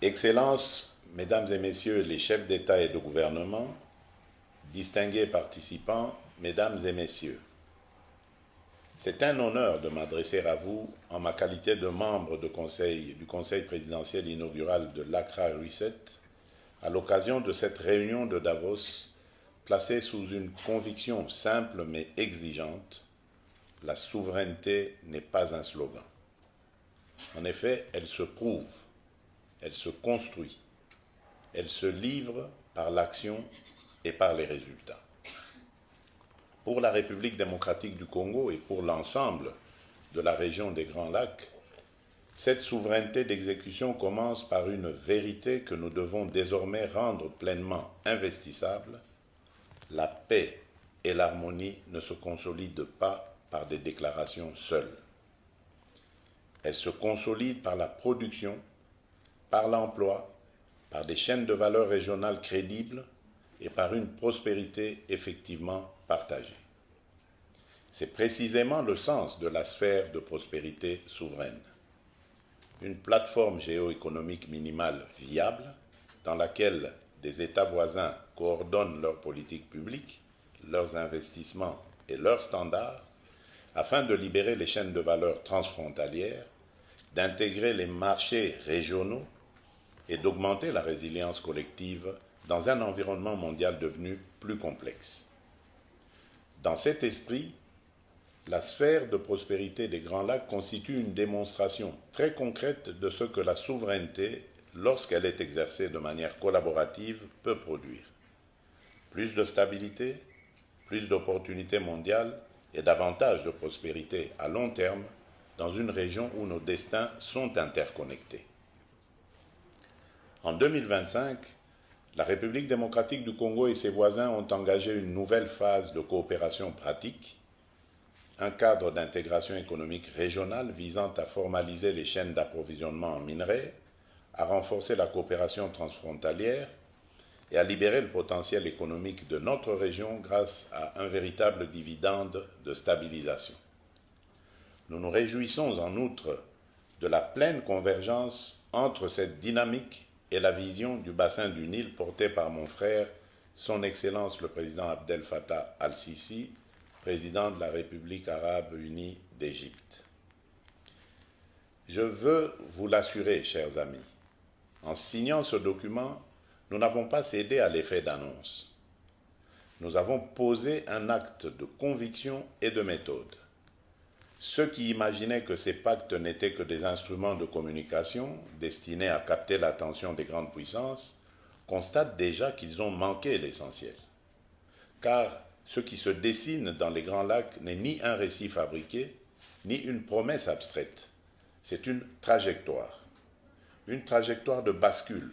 Excellences, Mesdames et Messieurs les chefs d'État et de gouvernement, distingués participants, Mesdames et Messieurs, c'est un honneur de m'adresser à vous en ma qualité de membre du Conseil présidentiel inaugural de l'Accra Reset à l'occasion de cette réunion de Davos placée sous une conviction simple mais exigeante: la souveraineté n'est pas un slogan. En effet, elle se prouve, elle se construit, elle se livre par l'action et par les résultats. Pour la République démocratique du Congo et pour l'ensemble de la région des Grands Lacs, cette souveraineté d'exécution commence par une vérité que nous devons désormais rendre pleinement investissable: la paix et l'harmonie ne se consolident pas par des déclarations seules. Elles se consolident par la production, par l'emploi, par des chaînes de valeur régionales crédibles et par une prospérité effectivement partagée. C'est précisément le sens de la sphère de prospérité souveraine. Une plateforme géoéconomique minimale viable dans laquelle des États voisins coordonnent leurs politiques publiques, leurs investissements et leurs standards afin de libérer les chaînes de valeur transfrontalières, d'intégrer les marchés régionaux et d'augmenter la résilience collective dans un environnement mondial devenu plus complexe. Dans cet esprit, la sphère de prospérité des Grands Lacs constitue une démonstration très concrète de ce que la souveraineté, lorsqu'elle est exercée de manière collaborative, peut produire. Plus de stabilité, plus d'opportunités mondiales et davantage de prospérité à long terme dans une région où nos destins sont interconnectés. En 2025, la République démocratique du Congo et ses voisins ont engagé une nouvelle phase de coopération pratique, un cadre d'intégration économique régionale visant à formaliser les chaînes d'approvisionnement en minerais, à renforcer la coopération transfrontalière et à libérer le potentiel économique de notre région grâce à un véritable dividende de stabilisation. Nous nous réjouissons en outre de la pleine convergence entre cette dynamique et la vision du bassin du Nil portée par mon frère, son Excellence le président Abdel Fattah al-Sisi, président de la République arabe unie d'Égypte. Je veux vous l'assurer, chers amis, en signant ce document, nous n'avons pas cédé à l'effet d'annonce. Nous avons posé un acte de conviction et de méthode. Ceux qui imaginaient que ces pactes n'étaient que des instruments de communication destinés à capter l'attention des grandes puissances constatent déjà qu'ils ont manqué l'essentiel. Car ce qui se dessine dans les Grands Lacs n'est ni un récit fabriqué, ni une promesse abstraite. C'est une trajectoire de bascule,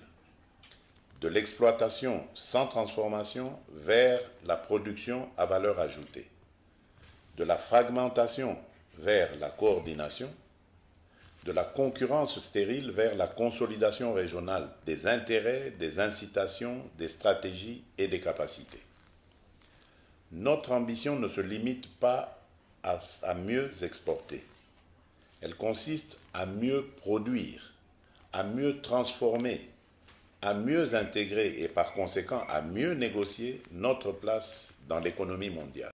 de l'exploitation sans transformation vers la production à valeur ajoutée, de la fragmentation vers la coordination, de la concurrence stérile vers la consolidation régionale des intérêts, des incitations, des stratégies et des capacités. Notre ambition ne se limite pas à mieux exporter. Elle consiste à mieux produire, à mieux transformer, à mieux intégrer et par conséquent à mieux négocier notre place dans l'économie mondiale.